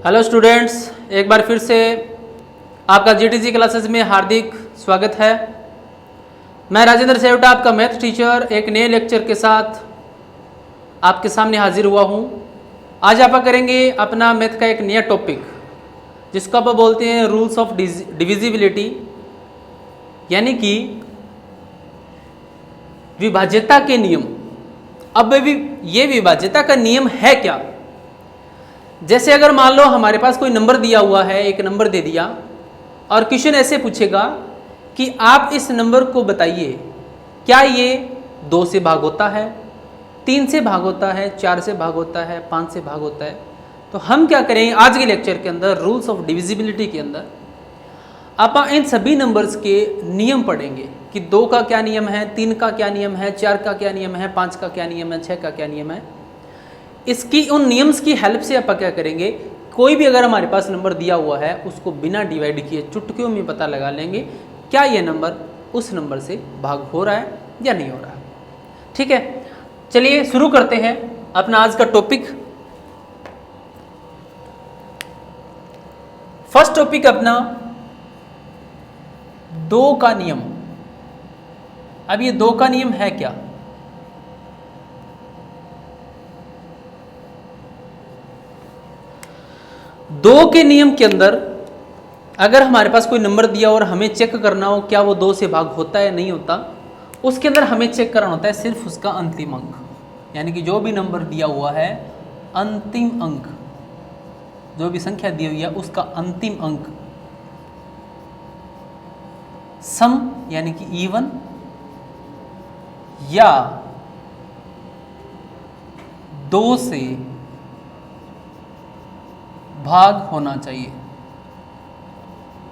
Hello students, एक बार फिर से आपका जीटीसी क्लासेस में हार्दिक स्वागत है। मैं राजेंद्र सेवटा, आपका मैथ टीचर, एक नए लेक्चर के साथ आपके सामने हाजिर हुआ हूं। आज आप करेंगे अपना मैथ का एक नया टॉपिक जिसको आप बोलते हैं रूल्स ऑफ डिविजिबिलिटी, यानी कि विभाज्यता के नियम। अब ये विभाज्यता का नियम है क्या? जैसे अगर मान लो हमारे पास कोई नंबर दिया हुआ है, एक नंबर दे दिया और क्वेश्चन ऐसे पूछेगा कि आप इस नंबर को बताइए, क्या ये 2 से भाग होता है, 3 से भाग होता है, 4 से भाग होता है, 5 से भाग होता है। तो हम क्या करेंगे आज के लेक्चर के अंदर, रूल्स ऑफ डिविजिबिलिटी के अंदर आप इन सभी नंबर्स के नियम पढ़ेंगे कि 2 का क्या नियम है, 3 का क्या नियम है, 4 का क्या नियम है, 5 का क्या नियम है, 6 का क्या नियम है। इसकी उन नियम्स की हेल्प से आप क्या करेंगे, कोई भी अगर हमारे पास नंबर दिया हुआ है उसको बिना डिवाइड किए चुटकियों में पता लगा लेंगे क्या ये नंबर उस नंबर से भाग हो रहा है या नहीं हो रहा है। ठीक है, चलिए शुरू करते हैं अपना आज का टॉपिक। फर्स्ट टॉपिक अपना 2 का नियम। अब ये 2 का नियम है क्या? दो के नियम के अंदर अगर हमारे पास कोई नंबर दिया और हमें चेक करना हो क्या वो 2 से भाग होता है नहीं होता, उसके अंदर हमें चेक करना होता है सिर्फ उसका अंतिम अंक, यानी कि जो भी नंबर दिया हुआ है अंतिम अंक, जो भी संख्या दी हुई है उसका अंतिम अंक सम यानी कि इवन या 2 से भाग होना चाहिए,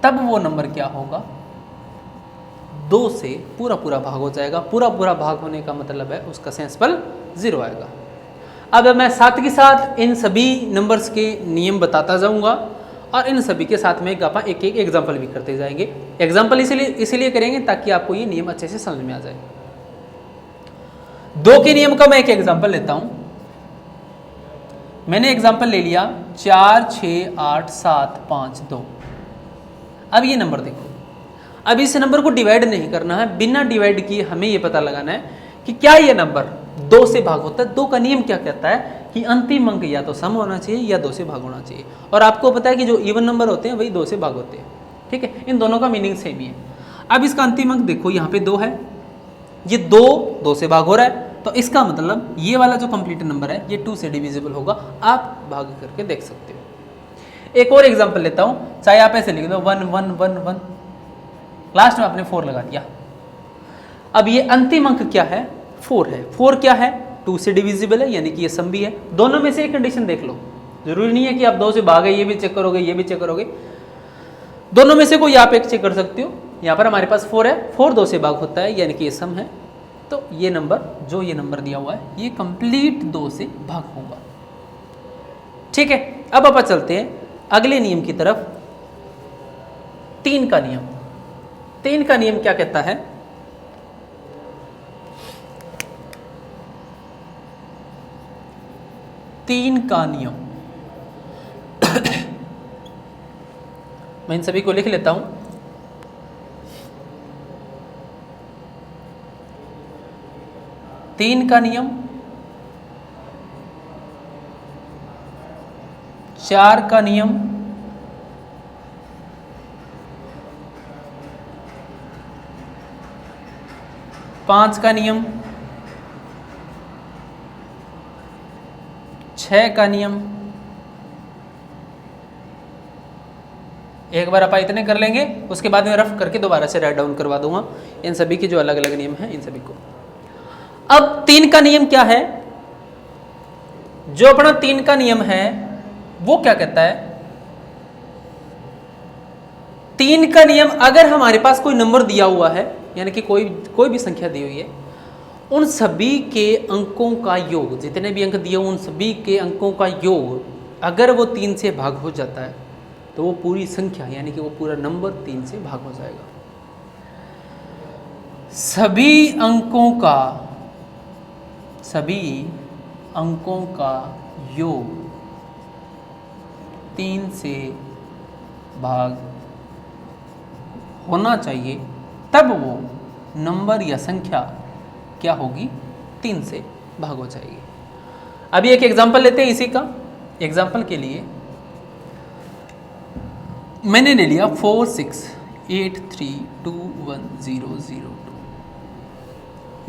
तब वो नंबर क्या होगा, 2 से पूरा पूरा भाग हो जाएगा। पूरा पूरा भाग होने का मतलब है उसका सेंसफल 0 आएगा। अब मैं साथ के साथ इन सभी नंबर्स के नियम बताता जाऊंगा और इन सभी के साथ में आप एक एक एग्जाम्पल भी करते जाएंगे। एग्जाम्पल इसलिए करेंगे ताकि आपको ये नियम अच्छे से समझ में आ जाए। 2 के नियम का मैं एक एग्जाम्पल लेता हूं। मैंने एग्जाम्पल ले लिया 4 6 8 7 5 2। अब ये नंबर देखो, अब इस नंबर को डिवाइड नहीं करना है, बिना डिवाइड किए हमें ये पता लगाना है कि क्या ये नंबर 2 से भाग होता है। 2 का नियम क्या कहता है कि अंतिम अंक या तो सम होना चाहिए या 2 से भाग होना चाहिए। और आपको पता है कि जो इवन नंबर होते हैं वही 2 से भाग होते हैं। ठीक है, इन दोनों का मीनिंग सेम ही है। अब इसका अंतिम अंक देखो, यहाँ पे 2 है, ये 2 से भाग हो रहा है, तो इसका मतलब ये वाला जो कंप्लीट नंबर है ये 2 से डिविजिबल होगा। आप भाग करके देख सकते हो। एक और एग्जांपल लेता हूं, चाहे आप ऐसे लिख दो 1 1 1 1, लास्ट में आपने 4 लगा दिया। अब ये अंतिम अंक क्या है, 4 है। 4 क्या है, 2 से डिविजिबल है, यानी कि ये सम भी है। दोनों में से एक कंडीशन देख लो, जरूरी नहीं है कि आप 2 से भागे, ये भी चेक करोगे ये भी चेक करोगे, दोनों में से कोई आप एक चेक कर सकते हो। यहाँ पर हमारे पास 4 है, 4 2 से भाग होता है, यानी कि ये सम है। तो ये नंबर, जो ये नंबर दिया हुआ है ये कंप्लीट 2 से भाग होगा। ठीक है, अब अपन चलते हैं अगले नियम की तरफ। 3 का नियम। 3 का नियम क्या कहता है, तीन का नियम मैं इन सभी को लिख लेता हूं। 3 का नियम, 4 का नियम, 5 का नियम, 6 का नियम। एक बार आप इतने कर लेंगे, उसके बाद में रफ करके दोबारा से राइट डाउन करवा दूंगा इन सभी के जो अलग अलग नियम हैं इन सभी को। अब 3 का नियम क्या है, जो अपना 3 का नियम है वो क्या कहता है, 3 का नियम, अगर हमारे पास कोई नंबर दिया हुआ है, यानी कि कोई भी संख्या दी हुई है, उन सभी के अंकों का योग, जितने भी अंक दिए उन सभी के अंकों का योग अगर वो 3 से भाग हो जाता है तो वो पूरी संख्या यानी कि वो पूरा नंबर 3 से भाग हो जाएगा। सभी अंकों का योग 3 से भाग होना चाहिए, तब वो नंबर या संख्या क्या होगी, 3 से भाग हो जाएगी। अभी एक एग्जांपल लेते हैं इसी का। एग्जांपल के लिए मैंने ले लिया 4683210002।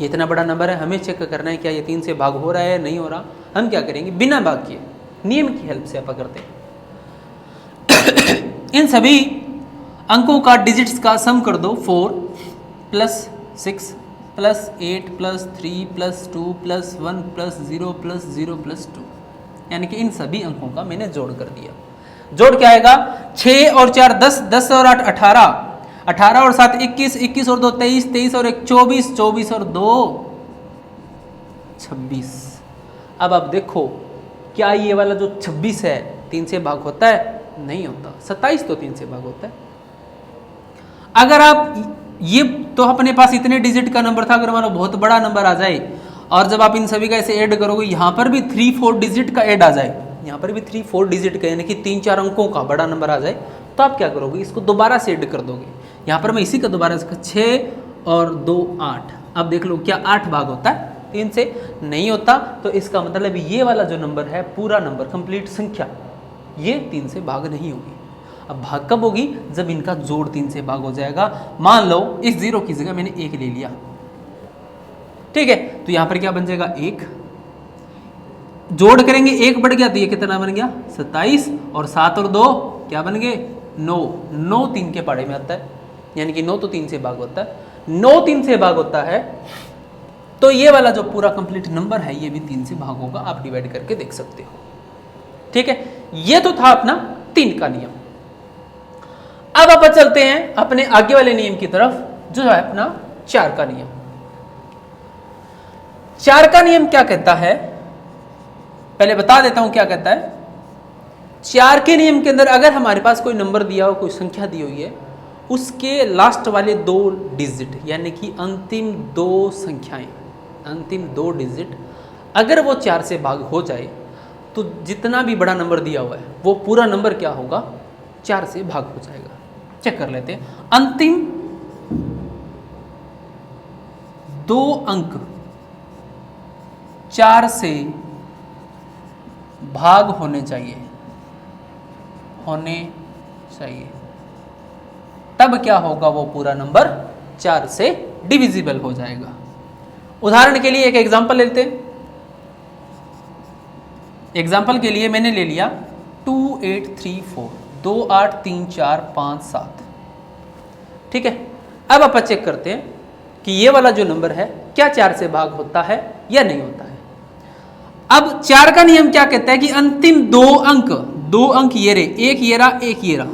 ये इतना बड़ा नंबर है, हमें चेक करना है क्या ये 3 से भाग हो रहा है, नहीं हो रहा। हम क्या करेंगे, बिना भाग किए नियम की हेल्प से आप करते हैं। इन सभी अंकों का डिजिट्स का सम कर दो। 4 + 6 + 8 + 3 + 2 + 1 + 0 + 0 + 2, यानी कि इन सभी अंकों का मैंने जोड़ कर दिया। जोड़ क्या आएगा, 6 और 4 10, 10 और 8 18, 18 और 7 21, 21 और 2 23, 23 और 1 24, 24 और 2 26। अब आप देखो क्या ये वाला जो 26 है 3 से भाग होता है, नहीं होता। 27 तो 3 से भाग होता है। अगर आप ये तो अपने पास इतने डिजिट का नंबर था, अगर मान लो बहुत बड़ा नंबर आ जाए और जब आप इन सभी का ऐसे ऐड करोगे, यहाँ पर भी 3-4 डिजिट का ऐड आ जाए, यहाँ पर भी 3-4 डिजिट का यानी कि 3-4 अंकों का बड़ा नंबर आ जाए, तो आप क्या करोगे, इसको दोबारा से ऐड कर दोगे। यहाँ पर मैं इसी का दोबारा से 6 और 2 8। अब देख लो क्या 8 भाग होता है 3 से, नहीं होता। तो इसका मतलब ये वाला जो नंबर है, पूरा नंबर कंप्लीट संख्या, ये 3 से भाग नहीं होगी। अब भाग कब होगी, जब इनका जोड़ 3 से भाग हो जाएगा। मान लो इस 0 की जगह मैंने 1 ले लिया, ठीक है, तो यहां पर क्या बन जाएगा, 1 जोड़ करेंगे, 1 बढ़ गया तो ये कितना बन गया 27, और 7 और 2 क्या बन गए 9। 9 3 के पाड़े में आता है, यानी कि 9 तो 3 से भाग होता है। 9 3 से भाग होता है, तो ये वाला जो पूरा कंप्लीट नंबर है ये भी 3 से भाग होगा। आप डिवाइड करके देख सकते हो, ठीक है। ये तो था अपना 3 का नियम। अब आप चलते हैं अपने आगे वाले नियम की तरफ, जो है अपना 4 का नियम। 4 का नियम क्या कहता है, पहले बता देता हूं क्या कहता है। 4 के नियम के अंदर अगर हमारे पास कोई नंबर दिया हो, कोई संख्या दी हुई है, उसके लास्ट वाले 2 डिजिट यानी कि अंतिम 2 संख्याएं, अंतिम 2 डिजिट अगर वो 4 से भाग हो जाए, तो जितना भी बड़ा नंबर दिया हुआ है वो पूरा नंबर क्या होगा, 4 से भाग हो जाएगा। चेक कर लेते हैं। अंतिम 2 अंक 4 से भाग होने चाहिए, तब क्या होगा, वो पूरा नंबर 4 से डिविजिबल हो जाएगा। उदाहरण के लिए एक एग्जांपल लेते हैं। एग्जांपल के लिए मैंने ले लिया 2 8 3 4, 2 8 3 4 5 7, ठीक है। अब आप चेक करते हैं कि ये वाला जो नंबर है क्या 4 से भाग होता है या नहीं होता है। अब 4 का नियम क्या कहता है कि अंतिम 2 अंक ये रहे, एक ये रहा, एक ये रहा।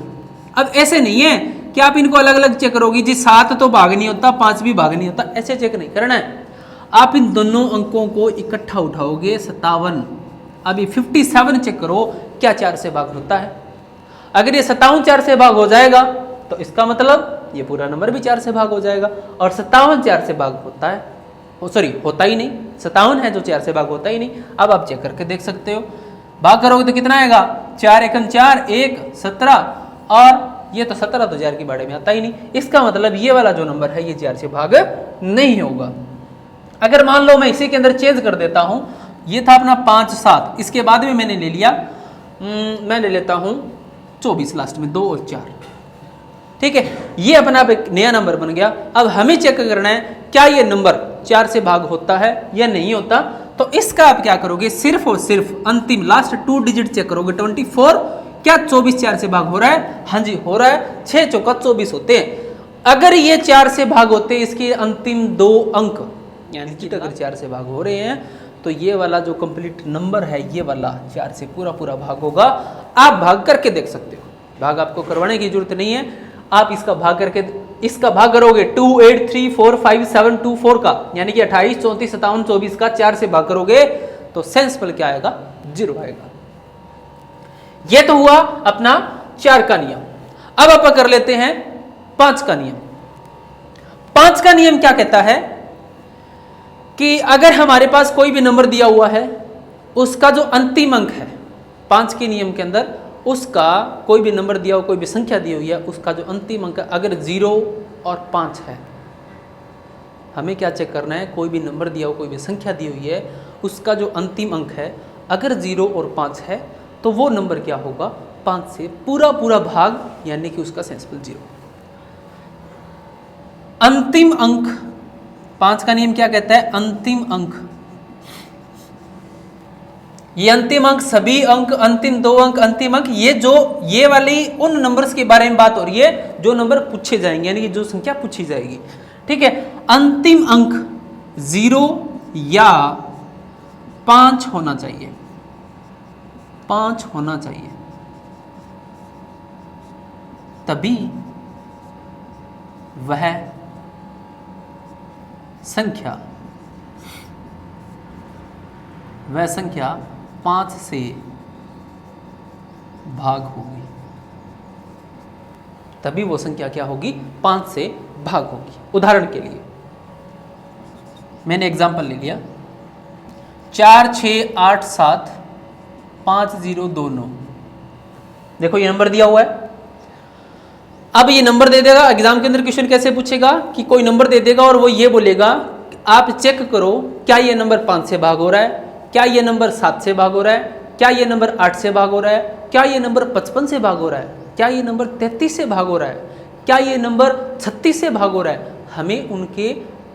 अब ऐसे नहीं है कि आप इनको अलग अलग चेक करोगे जी, 7 तो भाग नहीं होता, 5 भी भाग नहीं होता, ऐसे चेक नहीं करना है। आप इन दोनों अंकों को इकट्ठा उठाओगे, 57। अभी 57 चेक करो क्या 4 से भाग होता है। अगर ये 57 4 से भाग हो जाएगा तो इसका मतलब ये पूरा नंबर भी 4 से भाग हो जाएगा, और 57 4 से भाग होता है, सॉरी होता ही नहीं, 57 है जो 4 से भाग होता ही नहीं। अब आप चेक करके देख सकते हो, भाग करोगे तो कितना आएगा, 4 एकम 4, 1 17, और ये तो 17 तो 4 की बाड़े में आता ही नहीं। इसका मतलब ये वाला जो नंबर है ये 4 से भाग नहीं होगा। अगर मान लो मैं इसी के अंदर चेंज कर देता हूं, ये था अपना 5 7, इसके बाद में मैंने ले लिया, मैं ले लेता हूं 24 लास्ट में, 2 और 4, ठीक है। ये अपना एक नया नंबर बन गया। अब हमें चेक करना है क्या ये नंबर 4 से भाग होता है या नहीं होता। तो इसका आप क्या करोगे, सिर्फ और सिर्फ अंतिम लास्ट 2 डिजिट चेक करोगे। 24 क्या 24 4 से भाग हो रहा है, हाँ जी हो रहा है, 6 चौका 24 होते हैं। अगर ये 4 से भाग होते हैं, इसके अंतिम 2 अंक यानी कि अगर 4 से भाग हो रहे हैं, तो ये वाला जो कंप्लीट नंबर है ये वाला 4 से पूरा पूरा भाग होगा। आप भाग करके देख सकते हो, भाग आपको करवाने की जरूरत नहीं है। आप इसका भाग करके, इसका भाग करोगे 2 8 3 4 5 7 2 4 का, यानी कि 28 34 57 24 का 4 से भाग करोगे तो सेंसफुल क्या आएगा, 0 आएगा। यह तो हुआ अपना 4 का नियम। अब आप कर लेते हैं 5 का नियम। 5 का नियम क्या कहता है कि अगर हमारे पास कोई भी नंबर दिया हुआ है, उसका जो अंतिम अंक है 5 के नियम के अंदर, उसका कोई भी नंबर दिया हो, कोई भी संख्या दी हुई है, उसका जो अंतिम अंक अगर 0 और 5 है, हमें क्या चेक करना है, कोई भी नंबर दिया हो, कोई भी संख्या दी हुई है, उसका जो अंतिम अंक है अगर 0 और 5 है तो वो नंबर क्या होगा, 5 से पूरा पूरा भाग, यानी कि उसका सेंसिबल 0। अंतिम अंक, 5 का नियम क्या कहता है, अंतिम अंक, ये अंतिम अंक, सभी अंक, अंतिम 2 अंक, अंतिम अंक, ये वाली उन नंबर्स के बारे में बात हो रही है जो नंबर पूछे जाएंगे, यानी कि जो संख्या पूछी जाएगी। ठीक है, अंतिम अंक 0 या 5 होना चाहिए, 5 होना चाहिए, तभी वह संख्या 5 से भाग होगी, तभी वो संख्या क्या होगी, 5 से भाग होगी। उदाहरण के लिए मैंने एग्जांपल ले लिया 4 6 8 7 5 0 2 9। देखो ये नंबर दिया हुआ है, अब ये नंबर दे देगा, एग्जाम के अंदर क्वेश्चन कैसे पूछेगा कि कोई नंबर दे देगा और वो ये बोलेगा आप चेक करो क्या ये नंबर 5 से भाग हो रहा है, क्या ये नंबर 7 से भाग हो रहा है, क्या ये नंबर 8 से भाग हो रहा है, क्या ये नंबर 55 से भाग हो रहा है, क्या ये नंबर 33 से भाग हो रहा है, क्या ये नंबर 36 से भाग हो रहा है।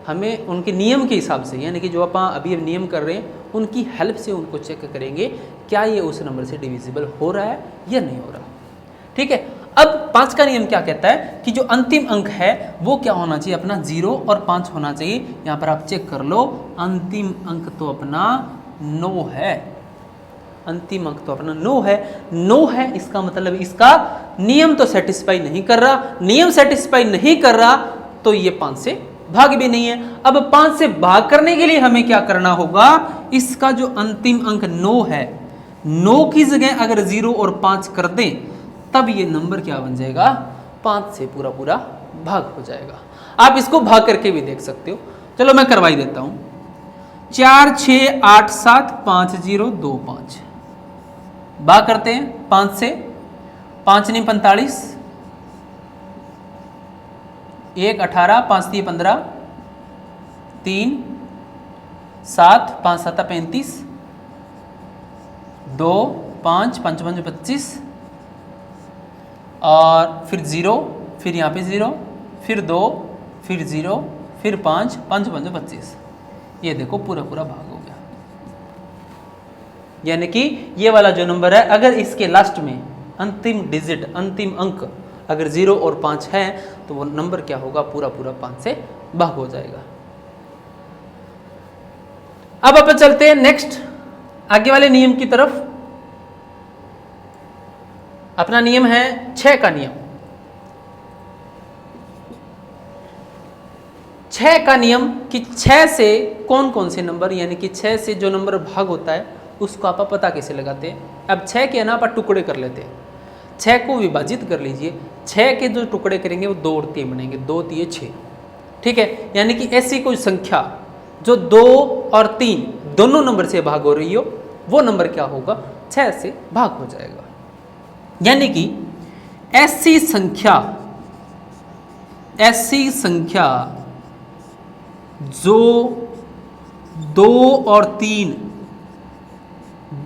हमें उनके नियम के हिसाब से, यानी कि जो आप अभी नियम कर रहे हैं उनकी हेल्प से उनको चेक करेंगे क्या ये उस नंबर से डिविजिबल हो रहा है या नहीं हो रहा। ठीक है, अब 5 का नियम क्या कहता है कि जो अंतिम अंक है वो क्या होना चाहिए, अपना 0 और 5 होना चाहिए। यहां पर आप चेक कर लो, अंतिम अंक तो अपना 9 है, अंतिम अंक तो अपना 9 है, 9 है, इसका मतलब इसका नियम तो सेटिस्फाई नहीं कर रहा, नियम सेटिस्फाई नहीं कर रहा तो ये 5 से भाग भी नहीं है। अब 5 से भाग करने के लिए हमें क्या करना होगा, इसका जो अंतिम अंक 9 है, 9 की जगह अगर 0 और 5 कर दें तब ये नंबर क्या बन जाएगा, 5 से पूरा पूरा भाग हो जाएगा। आप इसको भाग करके भी देख सकते हो, चलो मैं करवाई देता हूं। 4 6 8 7 5 0 2 5 भाग करते हैं 5 से, 5 नहीं 45, 1 18, 5 3 15, 3 7, 5 7 35, 2 5 5 5 25 और फिर 0, फिर यहाँ पे 0, फिर 2, फिर 0, फिर 5 5 5 25। ये देखो पूरा पूरा भाग हो गया, यानी कि ये वाला जो नंबर है अगर इसके लास्ट में अंतिम डिजिट, अंतिम अंक अगर 0 और 5 है तो वो नंबर क्या होगा, पूरा पूरा 5 से भाग हो जाएगा। अब अपन चलते हैं नेक्स्ट आगे वाले नियम की तरफ। अपना नियम है 6 का नियम। 6 का नियम कि 6 से कौन कौन से नंबर, यानी कि 6 से जो नंबर भाग होता है उसको आप पता कैसे लगाते हैं। अब 6 के ना आप टुकड़े कर लेते हैं, 6 को विभाजित कर लीजिए, 6 के जो टुकड़े करेंगे वो 2 और 3 बनेंगे, 2 3 6। ठीक है, यानी कि ऐसी कोई संख्या जो 2 और 3 दोनों नंबर से भाग हो रही हो वो नंबर क्या होगा, 6 से भाग हो जाएगा। यानी कि ऐसी संख्या जो 2 और 3,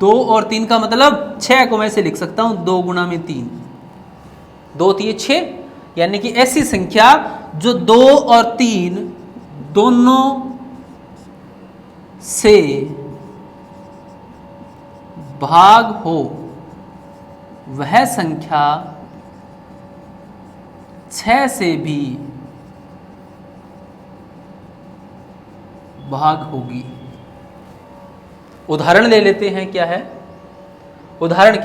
2 और 3 का मतलब 6 को मैं ऐसे लिख सकता हूं 2 गुणा में 3, 2 3 6, यानी कि ऐसी संख्या जो 2 और 3 दोनों से भाग हो वह संख्या 6 से भी भाग होगी। उदाहरण ले लेते हैं, क्या है उदाहरण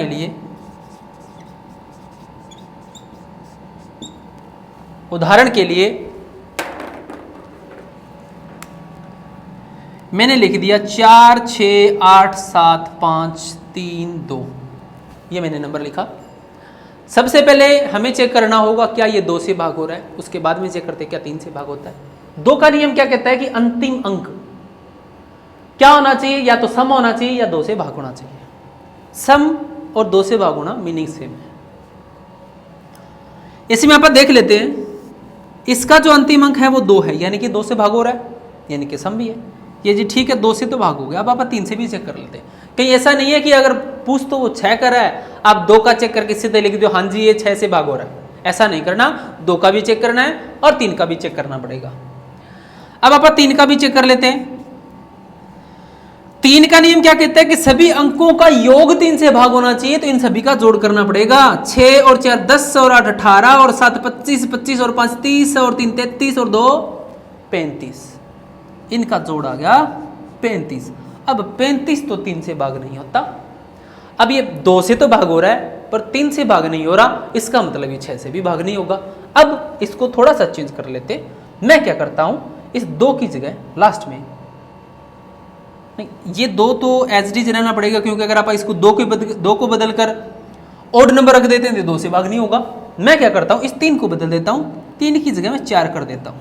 के लिए, मैंने लिख दिया 4 6 8 7 5 3 2, ये मैंने नंबर लिखा। सबसे पहले हमें चेक करना होगा क्या ये 2 से भाग हो रहा है, उसके बाद में चेक करते हैं क्या 3 से भाग होता है। 2 का नियम क्या कहता है कि अंतिम अंक क्या होना चाहिए, या तो सम होना चाहिए या 2 से भाग होना चाहिए। सम और 2 से भाग होना मीनिंग सेम है। इसमें आप देख लेते हैं, इसका जो अंतिम अंक है वो 2 है, यानी कि 2 से भाग हो रहा है, यानी कि सम भी है। ये जी ठीक है, 2 से तो भाग हो गया। अब आप 3 से भी चेक कर लेते हैं। कहीं ऐसा नहीं है कि अगर पूछ तो वो 6 कर रहा है, आप 2 का चेक करके सीधे लिख दो हाँ जी ये 6 से भाग हो रहा है। ऐसा नहीं करना, 2 का भी चेक करना है और 3 का भी चेक करना पड़ेगा। अब आप 3 का भी चेक कर लेते हैं। 3 का नियम क्या कहता है कि सभी अंकों का योग 3 से भाग होना चाहिए, तो इन सभी का जोड़ करना पड़ेगा। 6 और 4 10 और 8 18 और 7 25, 25 और 5 30 और 3 33 और 2 35, इनका जोड़ आ गया 35। अब 35 तो 3 से भाग नहीं होता। अब ये 2 से तो भाग हो रहा है पर 3 से भाग नहीं हो रहा, इसका मतलब ये 6 से भी भाग नहीं होगा। अब इसको थोड़ा सा चेंज कर लेते। मैं क्या करता हूं, इस 2 की जगह लास्ट में नहीं, ये 2 तो एज इट इज रहना पड़ेगा, क्योंकि अगर आप इसको 2 को बदल कर ऑड नंबर रख देते हैं तो 2 से भाग नहीं होगा। मैं क्या करता हूं, इस 3 को बदल देता हूं, 3 की जगह मैं 4 कर देता हूं।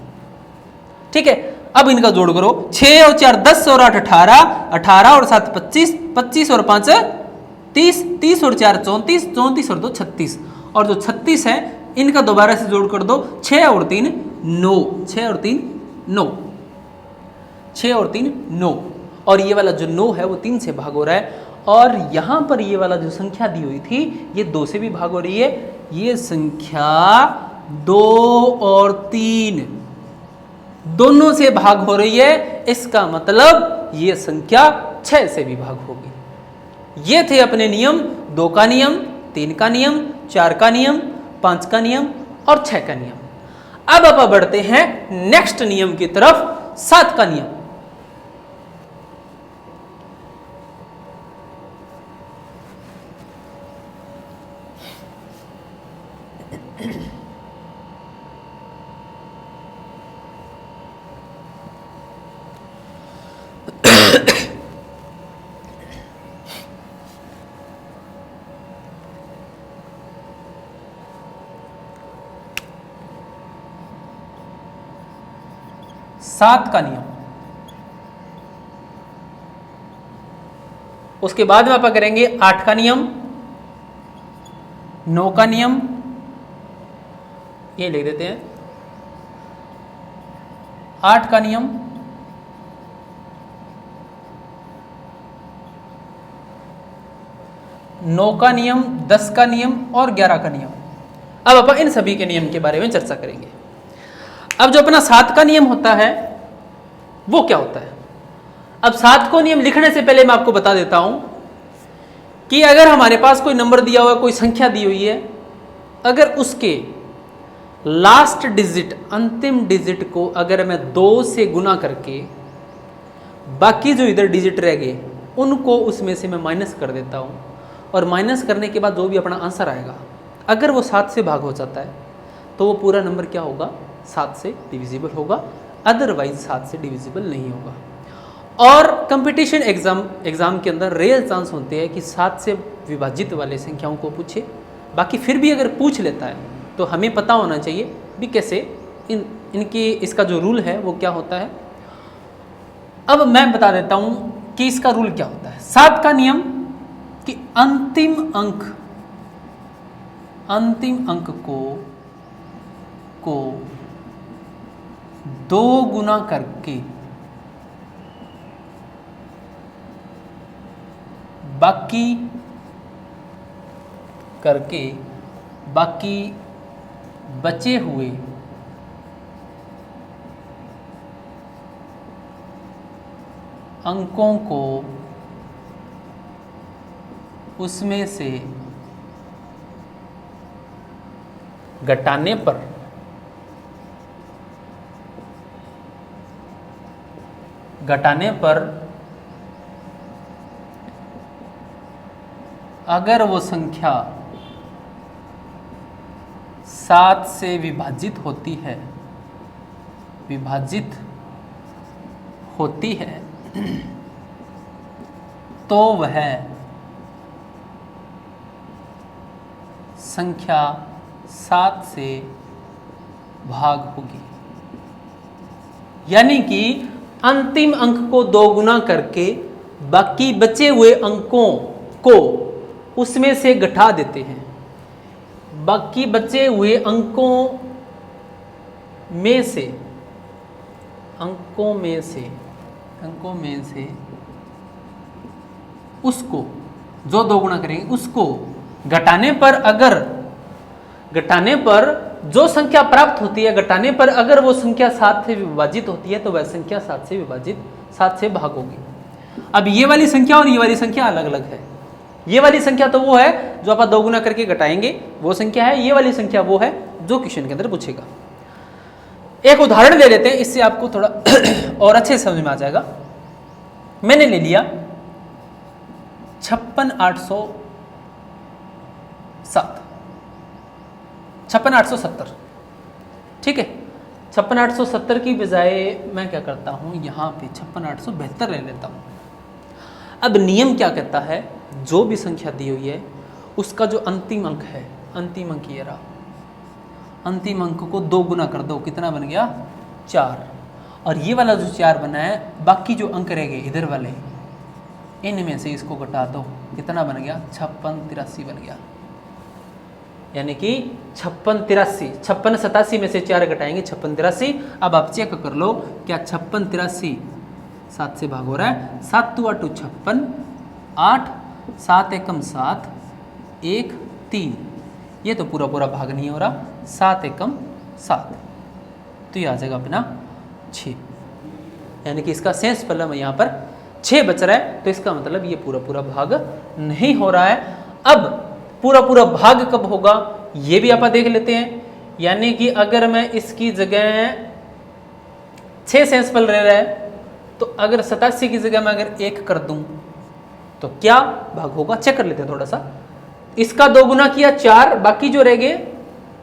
ठीक है, अब इनका जोड़ करो। 6 और 4 10 और 8 18, 18 और 7 25, 25 और 5 30, 30 और 4 34, 34 और 2 36, और जो 36 है इनका दोबारा से जोड़ कर दो। 6 और 3 9, 6 और 3 9, 6 और 3 9, और ये वाला जो 9 है वो 3 से भाग हो रहा है। और यहां पर ये वाला जो संख्या दी हुई थी ये 2 से भी भाग हो रही है। ये संख्या 2 और 3 दोनों से भाग हो रही है, इसका मतलब ये संख्या 6 से भी भाग होगी। ये थे अपने नियम, 2 का नियम, 3 का नियम, 4 का नियम, 5 का नियम और 6 का नियम। अब आप बढ़ते हैं नेक्स्ट नियम की तरफ, 7 का नियम। सात का नियम, उसके बाद में आप करेंगे 8 का नियम, 9 का नियम, ये लिख देते हैं 8 का नियम, 9 का नियम, 10 का नियम और 11 का नियम। अब अपन इन सभी के नियम के बारे में चर्चा करेंगे। अब जो अपना 7 का नियम होता है वो क्या होता है। अब 7 को नियम लिखने से पहले मैं आपको बता देता हूं कि अगर हमारे पास कोई नंबर दिया हुआ है, कोई संख्या दी हुई है, अगर उसके लास्ट डिजिट, अंतिम डिजिट को अगर मैं 2 से गुना करके बाकी जो इधर डिजिट रह गए उनको उसमें से मैं माइनस कर देता हूं, और माइनस करने के बाद जो भी अपना आंसर आएगा अगर वो 7 से भाग हो जाता है तो वो पूरा नंबर क्या होगा, 7 से डिविजिबल होगा, अदरवाइज 7 से डिविजिबल नहीं होगा। और कंपटीशन एग्जाम के अंदर रेयर चांस होते हैं कि 7 से विभाजित वाले संख्याओं को पूछे। बाकी फिर भी अगर पूछ लेता है तो हमें पता होना चाहिए भी कैसे इनकी इसका जो रूल है वो क्या होता है। अब मैं बता देता हूं कि इसका रूल क्या होता है। 7 का नियम कि अंतिम अंक को 2 गुना करके बाकी बचे हुए अंकों को उसमें से घटाने पर अगर वो संख्या 7 से विभाजित होती है तो वह संख्या 7 से भाग होगी। यानी कि अंतिम अंक को 2 गुना करके बाकी बचे हुए अंकों को उसमें से घटा देते हैं। बाकी बचे हुए अंकों में से उसको जो दोगुना करेंगे उसको घटाने पर जो संख्या प्राप्त होती है, घटाने पर अगर वो संख्या 7 से विभाजित होती है तो वह संख्या 7 से भाग होगी। अब ये वाली संख्या और ये वाली संख्या अलग अलग है। ये वाली संख्या तो वो है जो आप दोगुना करके घटाएंगे, वो संख्या है। ये वाली संख्या वो है जो क्वेश्चन के अंदर पूछेगा। एक उदाहरण ले लेते हैं, इससे आपको थोड़ा और अच्छे समझ में आ जाएगा। मैंने ले लिया 56,870, ठीक है। 56,870 की बजाय मैं क्या करता हूं, यहां पे 56,872 ले लेता हूं। अब नियम क्या कहता है, जो भी संख्या दी हुई है उसका जो अंतिम अंक है, अंतिम अंक ये रहा, अंतिम अंक को 2 गुना कर दो, कितना बन गया 4। और ये वाला जो 4 बना है, बाकी जो अंक रह गए इधर वाले, इनमें से इसको घटा दो, कितना बन गया 5683 बन गया। यानी कि 56 87 में से 4 घटाएंगे 5683। अब आप चेक कर लो क्या 5683 7 से भाग हो रहा है। 7 2 8 56, 8 7 एकम 7, 1 3, ये तो पूरा पूरा भाग नहीं हो रहा, 7 एकम 7, तो ये आ जाएगा अपना 6। यानी कि इसका शेष फलन यहाँ पर 6 बच रहा है, तो इसका मतलब ये पूरा पूरा भाग नहीं हो रहा है। अब पूरा पूरा भाग कब होगा ये भी आप देख लेते हैं। यानी कि अगर मैं इसकी जगह 6 शेषफल रह रहा है, तो अगर 87 की जगह मैं अगर 1 कर दूं तो क्या भाग होगा, चेक कर लेते हैं थोड़ा सा। इसका 2 गुना किया 4, बाकी जो रह गए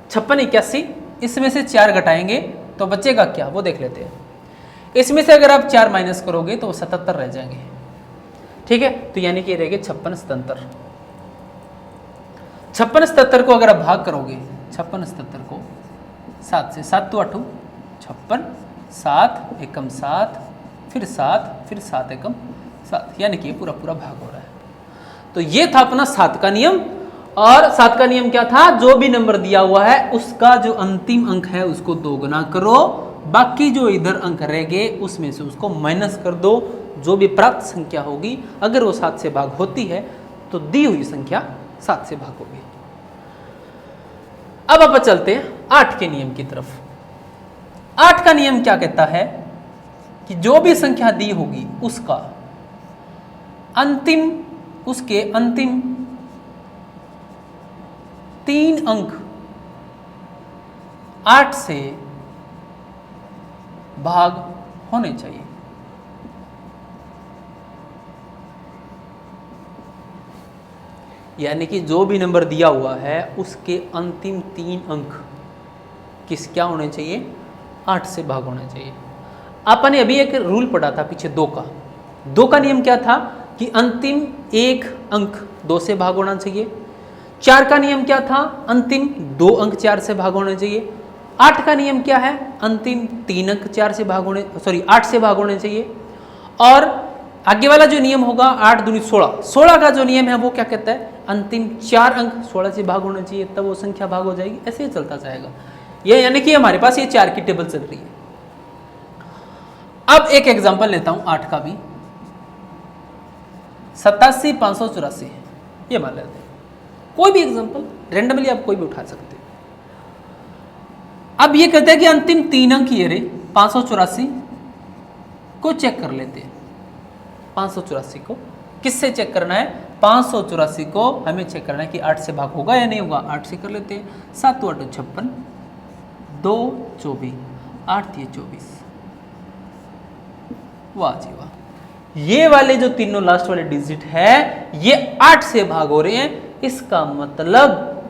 56 81, इसमें से 4 घटाएंगे तो बचेगा क्या वो देख लेते हैं। इसमें से अगर आप 4 माइनस करोगे तो 77 रह जाएंगे, ठीक है। तो यानी कि रह गए 56 77। 56 77 को अगर आप भाग करोगे, 56 77 को 7 से, 7 2 8 56, 7 एकम 7, फिर 7, फिर 7 एकम 7, यानी कि पूरा पूरा भाग हो रहा है। तो ये था अपना 7 का नियम। और 7 का नियम क्या था, जो भी नंबर दिया हुआ है उसका जो अंतिम अंक है उसको 2 गुना करो, बाकी जो इधर अंक रह गए उसमें से उसको माइनस कर दो। जो भी प्राप्त संख्या होगी अगर वो 7 से भाग होती है तो दी हुई संख्या 7 से भाग होगी। अब आप चलते हैं 8 के नियम की तरफ। 8 का नियम क्या कहता है कि जो भी संख्या दी होगी उसका अंतिम 3 अंक 8 से भाग होने चाहिए। यानी कि जो भी नंबर दिया हुआ है उसके अंतिम 3 अंक क्या होने चाहिए, 8 से भाग होना चाहिए। आपने अभी एक रूल पढ़ा था पीछे 2 का नियम क्या था कि अंतिम 1 अंक 2 से भाग होना चाहिए। 4 का नियम क्या था, अंतिम 2 अंक 4 से भाग होने चाहिए। 8 का नियम क्या है, अंतिम 3 अंक 8 से भाग होने चाहिए। और आगे वाला जो नियम होगा 8 दूनी 16, 16 का जो नियम है वो क्या कहता है, अंतिम 4 अंक 16 से भाग होना चाहिए, तब वो संख्या भाग हो जाएगी। ऐसे ही चलता जाएगा ये, यानी कि हमारे पास ये 4 की टेबल चल रही है। अब एक एग्जांपल लेता हूं 8 का भी, 87,584 ये मान लेते हैं। कोई भी एग्जांपल रेंडमली आप कोई भी उठा सकते हैं। अब ये कहते हैं कि अंतिम 3 अंक ये रहे 584 को चेक कर लेते हैं। 584 को किससे चेक करना है, 584 को हमें चेक करना है कि 8 से भाग होगा या नहीं होगा। 8 से कर लेते हैं, 7 8 56, 2 24, 8 24, वाह जी वाह। ये वाले जो तीनों लास्ट वाले डिजिट है ये 8 से भाग हो रहे हैं। इसका मतलब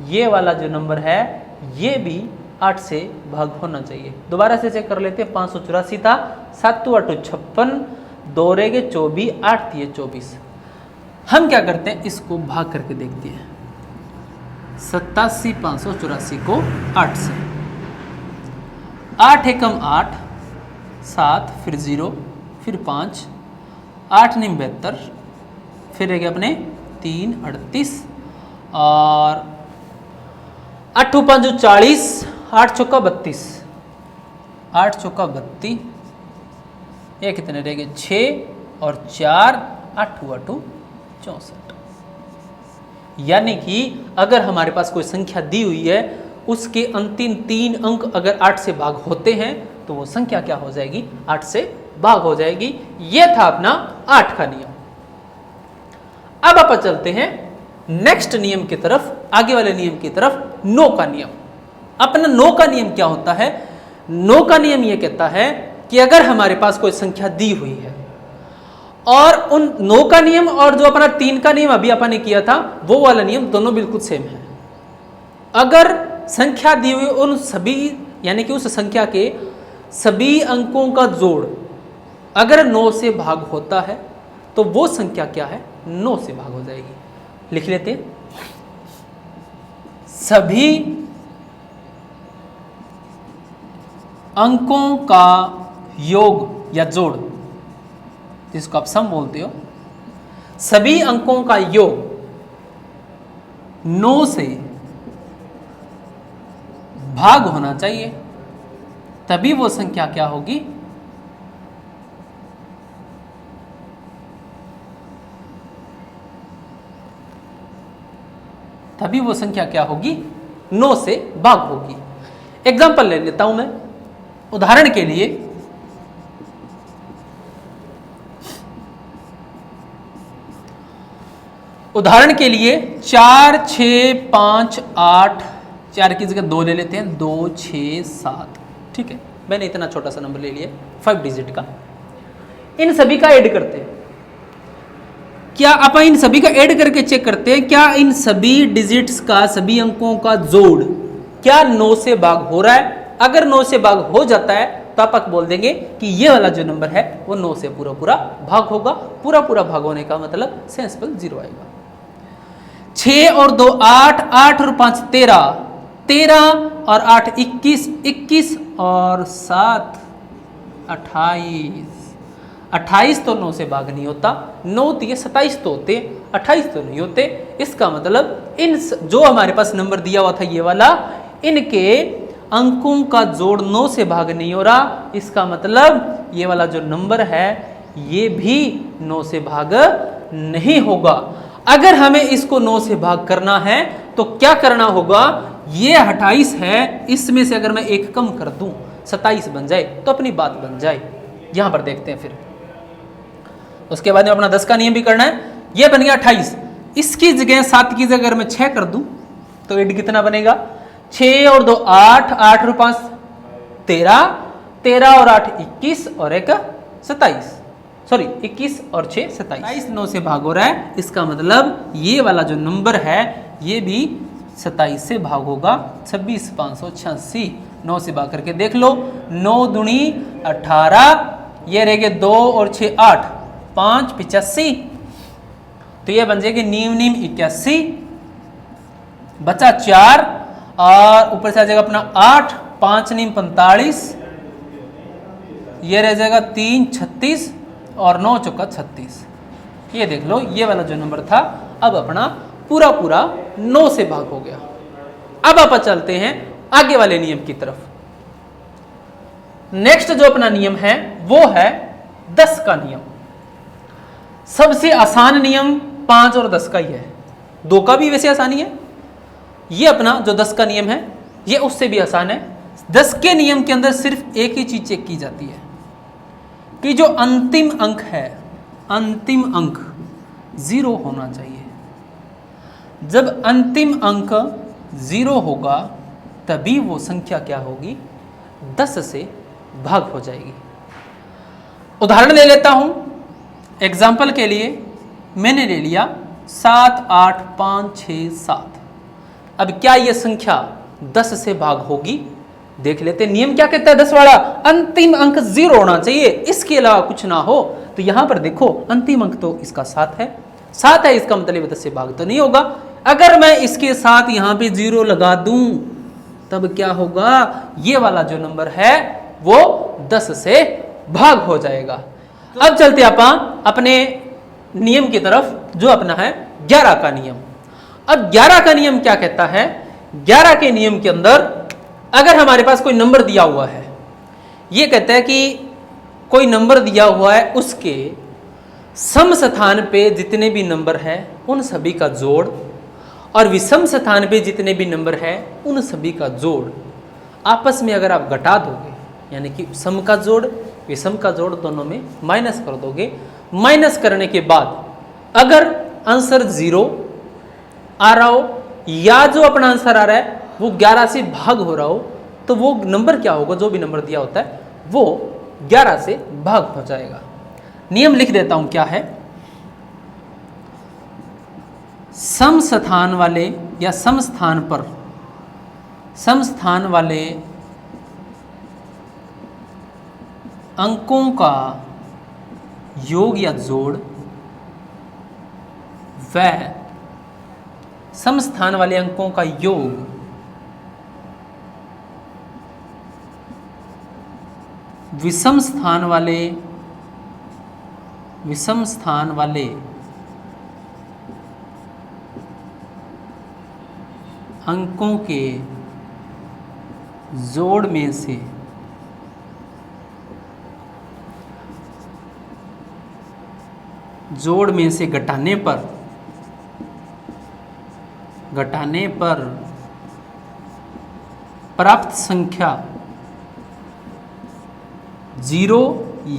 ये वाला जो नंबर है ये भी 8 से भाग होना चाहिए। दोबारा से चेक कर लेते हैं, 584 था, 7 8 56, 2 रह गए 24, 8 24। हम क्या करते हैं, इसको भाग करके देखते हैं। 87,584 को 8 से, 8 एकम 8, 7 फिर 0 फिर 5, 8 9 72, फिर रह गए अपने 3 38 और 8 5 40, 8 चौका 32, 8 चौका 32, ये कितने रह गए 6 और 4, 8 64। यानी कि अगर हमारे पास कोई संख्या दी हुई है, उसके अंतिम 3 अंक अगर 8 से भाग होते हैं तो वो संख्या क्या हो जाएगी, 8 से भाग हो जाएगी। यह था अपना 8 का नियम। अब आप चलते हैं नेक्स्ट नियम की तरफ, आगे वाले नियम की तरफ, 9 का नियम। अपना 9 का नियम क्या होता है? 9 का नियम यह कहता है कि अगर हमारे पास कोई संख्या दी हुई है और उन 9 का नियम और जो अपना 3 का नियम अभी अपन ने किया था वो वाला नियम दोनों बिल्कुल सेम है। अगर संख्या दी हुई उन सभी, यानी कि उस संख्या के सभी अंकों का जोड़ अगर 9 से भाग होता है तो वो संख्या क्या है, 9 से भाग हो जाएगी। लिख लेते हैं, सभी अंकों का योग या जोड़, जिसको आप सम बोलते हो, सभी अंकों का योग 9 से भाग होना चाहिए, तभी वो संख्या क्या होगी, तभी वो संख्या क्या होगी, 9 से भाग होगी। एग्जाम्पल ले लेता हूं मैं, उदाहरण के लिए उदाहरण के लिए 4 6 5 8, 4 की जगह 2 ले लेते हैं, 2 6 7, ठीक है। मैंने इतना छोटा सा नंबर ले लिया 5 डिजिट का। इन सभी का ऐड करते हैं। क्या आप इन सभी का ऐड करके चेक करते हैं क्या इन सभी डिजिट्स का, सभी अंकों का जोड़ क्या 9 से भाग हो रहा है? अगर 9 से भाग हो जाता है तो आप बोल देंगे कि ये वाला जो नंबर है वो 9 से पूरा पूरा भाग होगा। पूरा पूरा भाग होने का मतलब सेंसिबल 0 आएगा। 6 और 2 8, 8 और 5 13, 13 और 8 21, 21 और 7 28, 28 तो 9 से भाग नहीं होता, 9 तो ये 27 तो होते, 28 तो नहीं होते। इसका मतलब इन जो हमारे पास नंबर दिया हुआ था ये वाला, इनके अंकों का जोड़ 9 से भाग नहीं हो रहा। इसका मतलब ये वाला जो नंबर है ये भी 9 से भाग नहीं होगा। अगर हमें इसको 9 से भाग करना है तो क्या करना होगा, ये 28 है, इसमें से अगर मैं एक कम कर दूं 27 बन जाए तो अपनी बात बन जाए। यहां पर देखते हैं फिर। उसके बाद में अपना 10 का नियम भी करना है। ये बन गया 28, इसकी जगह 7 की जगह अगर मैं 6 कर दूं तो ऐड कितना बनेगा, 6 और 2 8, 8 और 5 13, 13 और 8 21 और 1 27, सॉरी 21 और 6 27, 9 से भाग हो रहा है। इसका मतलब ये वाला जो नंबर है ये भी 27 से भाग होगा। 26 586, 9 से भाग करके देख लो, 9 दूनी 18, ये रह गए 2 और 6 8, 5 85, तो ये बन जाएगी नीम नीम 81, बचा 4 और ऊपर से आ जाएगा अपना 8, 5 नीम 45, ये रह जाएगा 3 36 और 9 चौका 36। ये देख लो ये वाला जो नंबर था अब अपना पूरा पूरा 9 से भाग हो गया। अब आप चलते हैं आगे वाले नियम की तरफ। नेक्स्ट जो अपना नियम है वो है 10 का नियम। सबसे आसान नियम 5 और 10 का ही है, 2 का भी वैसे आसानी है। ये अपना जो 10 का नियम है ये उससे भी आसान है। 10 के नियम के अंदर सिर्फ एक ही चीज चेक की जाती है कि जो अंतिम अंक है, अंतिम अंक 0 होना चाहिए। जब अंतिम अंक 0 होगा तभी वो संख्या क्या होगी, 10 से भाग हो जाएगी। उदाहरण ले लेता हूं, एग्जाम्पल के लिए मैंने ले लिया 7 8 5 6 7। अब क्या यह संख्या 10 से भाग होगी, देख लेते। नियम क्या कहता है 10 वाला, अंतिम अंक 0 होना चाहिए, इसके अलावा कुछ ना हो। तो यहां पर देखो अंतिम अंक तो इसका 7 है, 7 है, इसका मतलब 10 से भाग तो नहीं होगा। अगर मैं इसके साथ यहां पे 0 लगा दूं तब क्या होगा, ये वाला जो नंबर है वो 10 से भाग हो जाएगा। अब चलते अपन अपने नियम की तरफ जो अपना है 11 का नियम। अब 11 का नियम क्या कहता है? 11 के नियम के अंदर अगर हमारे पास कोई नंबर दिया हुआ है, ये कहता है कि कोई नंबर दिया हुआ है, उसके सम स्थान पे जितने भी नंबर है उन सभी का जोड़ और विषम स्थान पे जितने भी नंबर है उन सभी का जोड़ आपस में अगर आप घटा दोगे, यानी कि सम का जोड़ विषम का जोड़ दोनों में माइनस कर दोगे, माइनस करने के बाद अगर आंसर 0 आ रहा हो या जो अपना आंसर आ रहा है वो 11 से भाग हो रहा हो, तो वो नंबर क्या होगा? जो भी नंबर दिया होता है वो 11 से भाग हो जाएगा। नियम लिख देता हूं, क्या है? सम स्थान वाले या सम स्थान पर सम स्थान वाले अंकों का योग या जोड़ व सम स्थान वाले अंकों का योग विषम स्थान वाले अंकों के जोड़ में से घटाने पर प्राप्त संख्या 0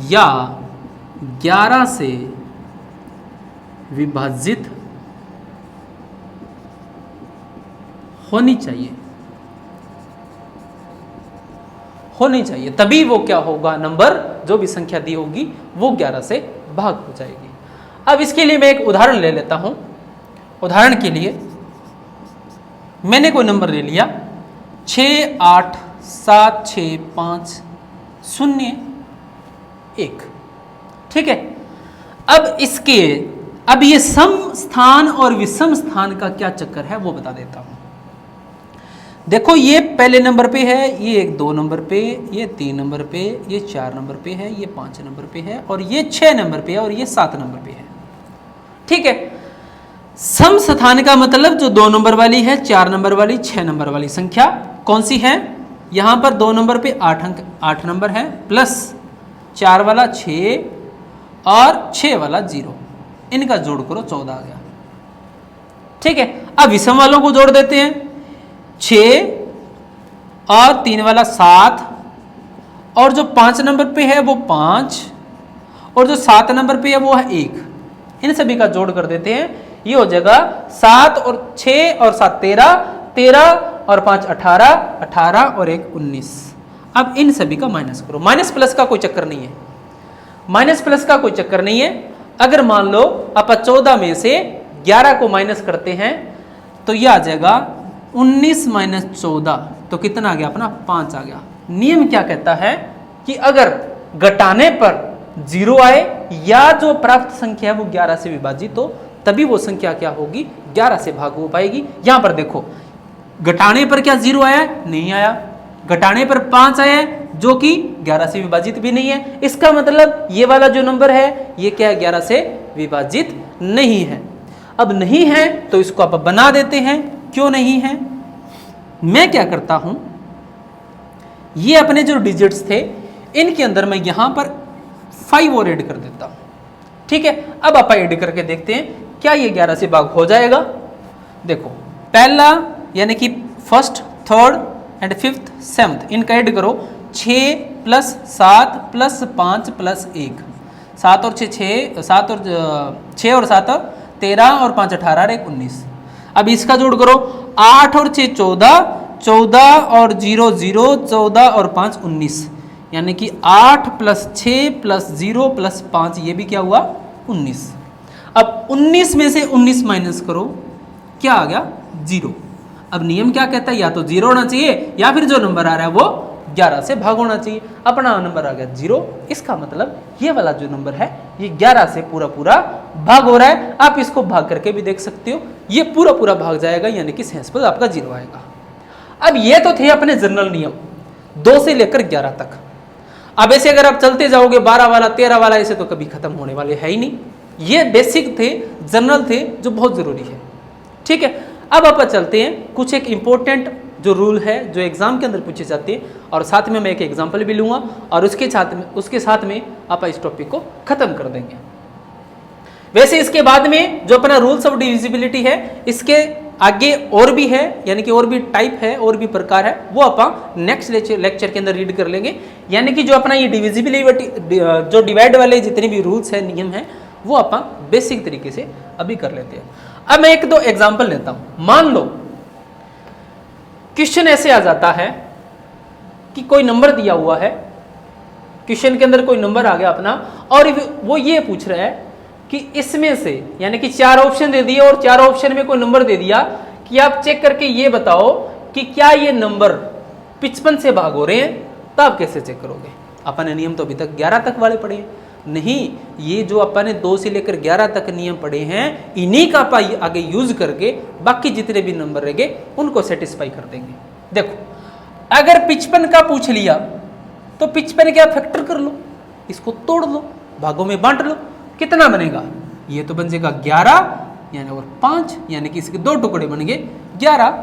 या 11 से विभाजित होनी चाहिए, तभी वो क्या होगा? नंबर जो भी संख्या दी होगी वो 11 से भाग हो जाएगी। अब इसके लिए मैं एक उदाहरण ले लेता हूं। उदाहरण के लिए मैंने कोई नंबर ले लिया 6 8 7 6 5 0 1, ठीक है। अब ये सम स्थान और विषम स्थान का क्या चक्कर है वो बता देता हूं। देखो, ये पहले नंबर पे है, ये 2 नंबर पे, ये 3 नंबर पे, ये 4 नंबर पे है, ये 5 नंबर पे है और ये 6 नंबर पे है और ये 7 नंबर पे है, ठीक है। सम स्थान का मतलब जो 2 नंबर वाली है, 4 नंबर वाली, 6 नंबर वाली संख्या कौन सी है? यहां पर 2 नंबर पे 8 नंबर है, प्लस 4 वाला 6 और 6 वाला 0, इनका जोड़ करो 14 आ गया, ठीक है। अब विषम वालों को जोड़ देते हैं, 6 और 3 वाला 7 और जो 5 नंबर पे है वो 5 और जो 7 नंबर पे है वो है 1, इन सभी का जोड़ कर देते हैं। ये हो जाएगा 7 और 6 और 7 13, 13 और 5 18, 18 और 1 19। अब इन सभी का माइनस करो। माइनस प्लस का कोई चक्कर नहीं है, माइनस प्लस का कोई चक्कर नहीं है। अगर मान लो आप 14 में से 11 को माइनस करते हैं तो यह आ जाएगा 19 माइनस 14, तो कितना आ गया अपना? 5 आ गया। नियम क्या कहता है कि अगर घटाने पर 0 आए या जो प्राप्त संख्या है वो 11 से विभाजित हो, तभी वो संख्या क्या होगी? 11 से भाग हो पाएगी। यहां पर देखो, घटाने पर क्या 0 आया? नहीं आया। घटाने पर 5 आया है जो कि 11 से विभाजित भी नहीं है। इसका मतलब ये वाला जो नंबर है ये क्या है? 11 से विभाजित नहीं है। अब नहीं है तो इसको आप बना देते हैं। क्यों नहीं है? मैं क्या करता हूं, ये अपने जो डिजिट्स थे इनके अंदर मैं यहां पर 5 और ऐड कर देता हूं, ठीक है। अब आप ऐड करके देखते हैं क्या ये 11 से भाग हो जाएगा। देखो, पहला यानी कि first, third and fifth, seventh, इनका ऐड करो। 6 प्लस 7 प्लस 5 प्लस 1, 7 और 6 7 और 6 और 7 13 और 5 18 और 1 19। अब इसका जोड़ करो, 8 और 6 14, 14 और 0 0, 14 और 5 19, यानी कि 8 प्लस 6 प्लस 0 प्लस 5, ये भी क्या हुआ? 19। अब 19 में से 19 माइनस करो, क्या आ गया? 0। अब नियम क्या कहता है? या तो 0 होना चाहिए या फिर जो नंबर आ रहा है वो 11 से भाग होना चाहिए। अपना नंबर आ गया 0। इसका मतलब ये वाला जो नंबर है ये 11 से पूरा पूरा भाग हो रहा है। आप इसको भाग करके भी देख सकते हो, ये पूरा पूरा भाग जाएगा, यानी कि शेष पद आपका 0 आएगा। अब ये तो थे अपने जनरल नियम 2 से लेकर 11 तक। अब ऐसे अगर आप चलते जाओगे 12 वाला 13 वाला, ऐसे तो कभी खत्म होने वाले है ही नहीं। ये बेसिक थे, जनरल थे, जो बहुत जरूरी है। ठीक है, अब आप चलते हैं कुछ एक इंपॉर्टेंट जो रूल है जो एग्जाम के अंदर पूछे जाते हैं, और साथ में मैं एक एग्जाम्पल भी लूंगा और उसके साथ में आप इस टॉपिक को खत्म कर देंगे। वैसे इसके बाद में जो अपना रूल्स ऑफ डिविजिबिलिटी है, इसके आगे और भी है, यानी कि और भी टाइप है, और भी प्रकार है, वो आप नेक्स्ट लेक्चर के अंदर रीड कर लेंगे। यानी कि जो अपना ये डिविजिबिलिटी जो डिवाइड वाले जितने भी रूल्स है, नियम है, वो आप बेसिक तरीके से अभी कर लेते हैं। अब मैं एक दो एग्जाम्पल लेता हूं। मान लो क्वेश्चन ऐसे आ जाता है कि कोई नंबर दिया हुआ है, क्वेश्चन के अंदर कोई नंबर आ गया अपना, और वो ये पूछ रहा है कि इसमें से, यानी कि 4 ऑप्शन दे दिए और 4 ऑप्शन में कोई नंबर दे दिया कि आप चेक करके ये बताओ कि क्या ये नंबर 55 से भाग हो रहे हैं, तो आप कैसे चेक करोगे? अपन ने नियम तो अभी तक 11 तक वाले पढ़े नहीं, ये जो अपन ने 2 से लेकर 11 तक नियम पढ़े हैं, इन्हीं का आप आगे यूज करके बाकी जितने भी नंबर रहेंगे उनको सेटिस्फाई कर देंगे। देखो, अगर 55 का पूछ लिया तो 55 क्या फैक्टर कर लो, इसको तोड़ लो, भागों में बांट लो, कितना बनेगा? ये तो बन जाएगा 11 यानी और 5, यानी कि इसके 2 टुकड़े बन गए 11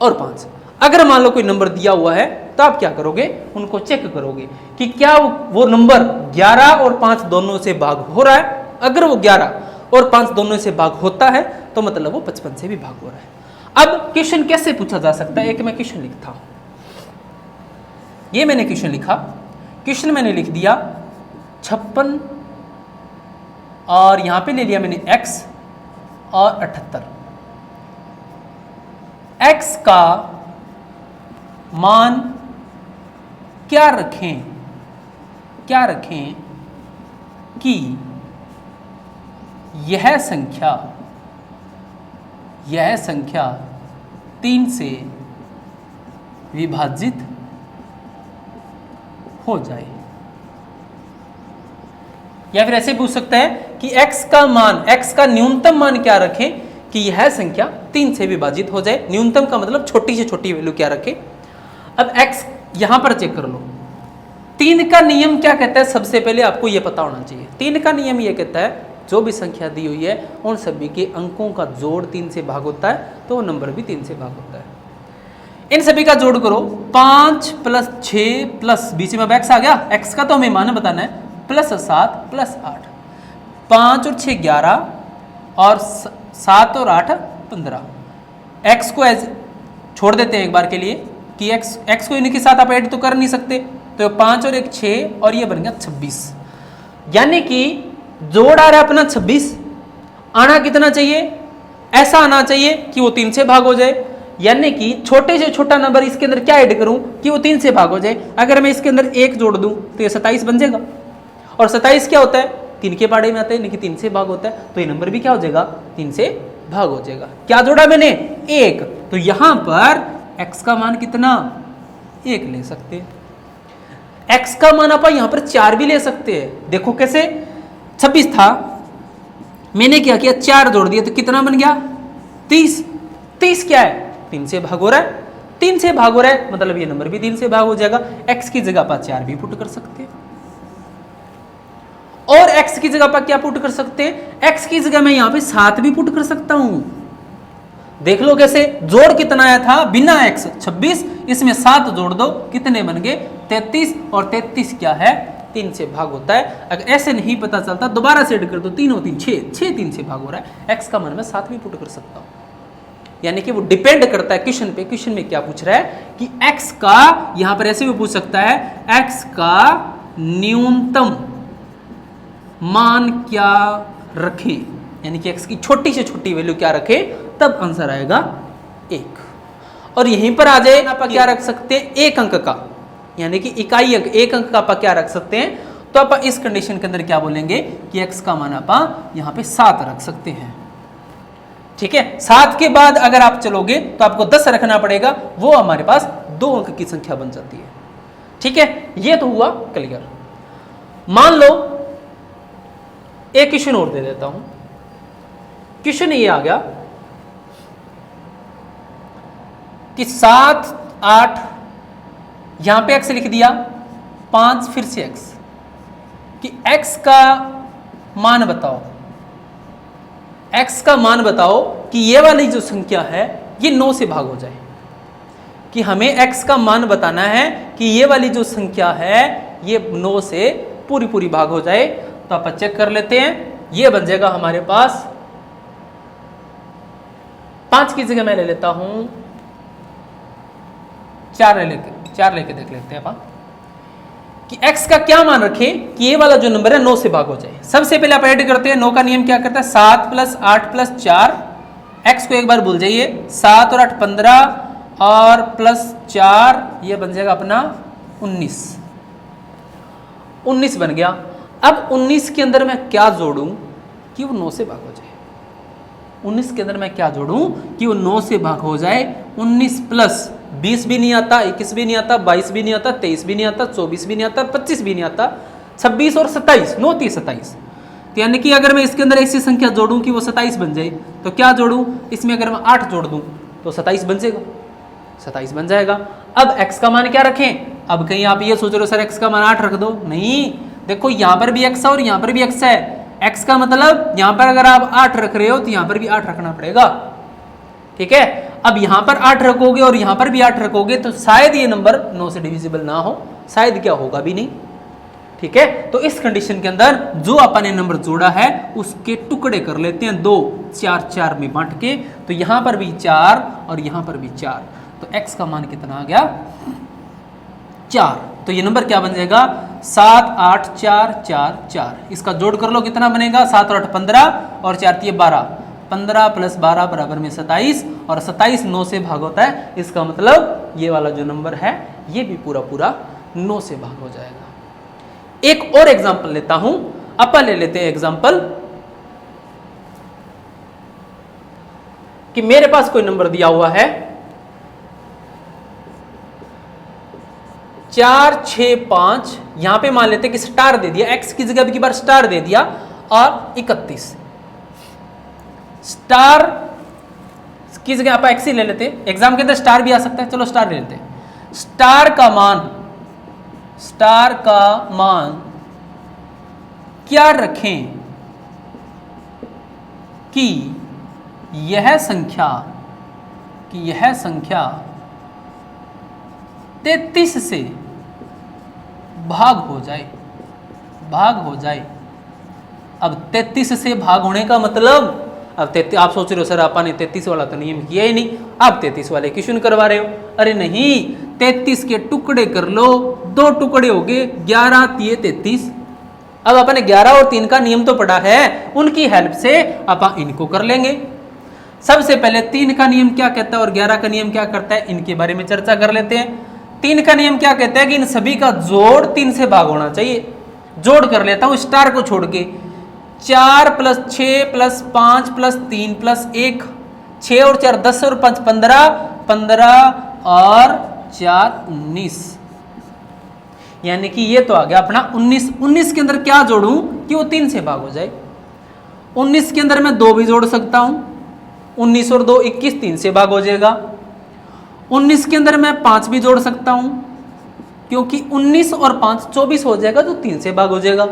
और 5। अगर मान लो कोई नंबर दिया हुआ है तो आप क्या करोगे? उनको चेक करोगे कि क्या वो नंबर 11 और 5 दोनों से भाग हो रहा है। अगर वो 11 और 5 दोनों से भाग होता है तो मतलब वो 55 से भी भाग हो रहा है। अब क्वेश्चन कैसे पूछा जा सकता है? एक मैं क्वेश्चन लिखता हूं, ये मैंने क्वेश्चन लिखा, क्वेश्चन मैंने लिख दिया 56 और यहां पे ले लिया मैंने x और 78। x का मान क्या रखें कि यह संख्या 3 से विभाजित हो जाए। या फिर ऐसे पूछ सकता है कि x का न्यूनतम मान क्या रखें कि यह संख्या 3 से विभाजित हो जाए। न्यूनतम का मतलब छोटी से छोटी वैल्यू क्या रखें। अब x यहां पर चेक कर लो, 3 का नियम क्या कहता है? सबसे पहले आपको यह पता होना चाहिए। 3 का नियम यह कहता है जो भी संख्या दी हुई है उन सभी के अंकों का जोड़ 3 से भाग होता है, तो वो नंबर भी 3 से भाग होता है। इन सभी का जोड़ करो, 5 + 6 प्लस बीच में अब x आ गया, x का तो हमें मान बताना है, +7 + 8, 5 और 6 11 और 7 और 8 15। x को छोड़ देते हैं एक बार के लिए कि x को इनके साथ आप ऐड तो कर नहीं सकते, तो 5 और 1 6 और ये बन गया 26। यानी कि जोड़ आ रहा है अपना 26, आना कितना चाहिए? ऐसा आना चाहिए कि वो 3 से भाग हो जाए। यानी कि छोटे से छोटा नंबर इसके अंदर क्या ऐड करूं कि वो 3 से भाग हो जाए। अगर मैं इसके अंदर 1 जोड़ दूं तो ये 27 बन जाएगा, और 27 क्या होता है? 3 के पाड़े में आता है, यानी कि 3 से भाग होता है, तो ये नंबर भी क्या हो जाएगा? 3 से भाग हो जाएगा। क्या जोड़ा मैंने? 1। तो यहां पर x का मान कितना? 1 ले सकते हैं। x का मान आप यहां पर 4 भी ले सकते हैं। देखो कैसे, 26 था, मैंने क्या किया? 4 जोड़ दिया तो कितना बन गया? 30। 30 क्या है? 3 से भाग हो रहा है, 3 से भाग हो रहा है, मतलब ये नंबर भी 3 से भाग हो जाएगा। x की जगह पर 4 भी पुट कर सकते हैं, और x की जगह पर क्या पुट कर सकते हैं? x की जगह मैं यहां पे 7 भी पुट कर सकता हूं। देख लो कैसे, जोड़ कितना आया था बिना x? 26, इसमें 7 जोड़ दो, कितने बन गए? 33, और 33 क्या है? 3 से भाग होता है। अगर ऐसे नहीं पता चलता दोबारा से ऐड कर दो, 3 और 3 6, 3 से भाग हो रहा है। x का मान मैं 7 भी पुट कर सकता हूं। यानी कि वो डिपेंड करता है क्वेश्चन पे, क्वेश्चन में क्या पूछ रहा है कि x का, यहां पर ऐसे भी पूछ सकता है, x का न्यूनतम मान क्या रखें, यानी कि x की छोटी से छोटी वैल्यू क्या रखें, तब आंसर आएगा 1। और यहीं पर आ जाए आप क्या रख सकते हैं? 1 अंक का, यानी कि इकाई अंक 1 अंक का आप क्या रख सकते हैं? तो आप इस कंडीशन के अंदर क्या बोलेंगे कि x का मान आप यहां पे 7 रख सकते हैं। ठीक है, 7 के बाद अगर आप चलोगे तो आपको 10 रखना पड़ेगा, वो हमारे पास 2 अंक की संख्या बन जाती है। ठीक है, ये तो हुआ क्लियर। मान लो एक क्वेश्चन और दे देता हूं। क्वेश्चन ये आ गया कि 7 8, यहां पे x लिख दिया, 5 फिर से x, कि x का मान बताओ x का मान बताओ कि ये वाली जो संख्या है ये 9 से भाग हो जाए, कि हमें x का मान बताना है कि ये वाली जो संख्या है ये 9 से पूरी पूरी भाग हो जाए। तो आप चेक कर लेते हैं, ये बन जाएगा हमारे पास 5 की जगह मैं ले लेता हूं 4 लेके देख लेते हैं आप कि x का क्या मान रखें कि ये वाला जो नंबर है 9 से भाग हो जाए। सबसे पहले आप ऐड करते हैं, 9 का नियम क्या करता है 7 + 8 + 4, x को एक बार भूल जाइए, 7 और 8 15 और +4 ये बन जाएगा अपना 19 बन गया। अब 19 के अंदर मैं क्या जोड़ूं कि वो 9 से भाग हो जाए। 19 के अंदर मैं क्या जोड़ूं कि वो 9 से भाग हो जाए। 19 + 20 भी नहीं आता, 21 भी नहीं आता, 22 भी नहीं आता, 23 भी नहीं आता, 24 भी नहीं आता, 25 भी नहीं आता, 26 और 27, 9 × 27। तो यानी कि अगर मैं इसके अंदर ऐसी संख्या जोड़ूं कि वो 27 बन जाए तो क्या जोड़ूं, इसमें अगर मैं 8 जोड़ दूं तो 27 बन जाएगा, 27 बन जाएगा। अब x का मान क्या रखें, अब कहीं आप ये सोच रहे हो सर x का मान 8 रख दो, नहीं, देखो यहां पर भी x है और यहां पर भी x है। x का मतलब यहां पर अगर आप 8 रख रहे हो तो यहां पर भी 8 रखना पड़ेगा, ठीक है। अब यहां पर 8 रखोगे और यहां पर भी 8 रखोगे तो शायद ये नंबर 9 से डिविजिबल ना हो, शायद क्या होगा भी नहीं, ठीक है। तो इस कंडीशन के अंदर जो अपन ने नंबर जोड़ा है उसके टुकड़े कर लेते हैं 2, 4 4 में बांट के, तो यहां पर भी 4 और यहां पर भी 4, तो x का मान कितना आ गया 4। तो ये नंबर क्या बन जाएगा 7 8 4 4 4। इसका जोड़ कर लो कितना बनेगा, 7 और 8 15 और 4 3 12, 15 + 12 बराबर में 27, और 27 9 से भाग होता है। इसका मतलब ये वाला जो नंबर है ये भी पूरा पूरा 9 से भाग हो जाएगा। एक और एग्जांपल लेता हूं, अपन ले लेते हैं एग्जांपल कि मेरे पास कोई नंबर दिया हुआ है 4 6 5, यहां पे मान लेते हैं कि स्टार दे दिया, x की जगह की बार स्टार दे दिया, और 31 स्टार की जगह आप x ही ले लेते हैं, एग्जाम के अंदर स्टार भी आ सकता है, चलो स्टार ले लेते हैं। स्टार का मान क्या रखें कि यह संख्या 33 से भाग हो जाए। अब 33 से भाग होने का मतलब, अब 33 आप सोच रहे हो सर आपा ने 33 वाला तो नियम किया ही नहीं, आप 33 वाले क्वेश्चन करवा रहे हो। अरे नहीं, 33 के टुकड़े कर लो, 2 टुकड़े हो गए, 11 3 33। अब अपने 11 और 3 का नियम तो पढ़ा है, उनकी हेल्प से आप इनको कर लेंगे। सबसे पहले 3 का नियम क्या कहता है और 11 का नियम क्या करता है, इनके बारे में चर्चा कर लेते हैं। 3 का नियम क्या कहता है कि इन सभी का जोड़ 3 से भाग होना चाहिए। जोड़ कर लेता हूं स्टार को छोड़ के, 4 + 6 + 5 + 3 + 1, 6 और 4 10 और 5 15, 15 और 4 19, यानी कि ये तो आ गया अपना 19। 19 के अंदर क्या जोड़ूं कि वो 3 से भाग हो जाए। 19 के अंदर मैं 2 भी जोड़ सकता हूं, 19 और 2 21, 3 से भाग हो जाएगा। 19 के अंदर मैं 5 भी जोड़ सकता हूं, क्योंकि 19 और 5 24 हो जाएगा, तो 3 से भाग हो जाएगा।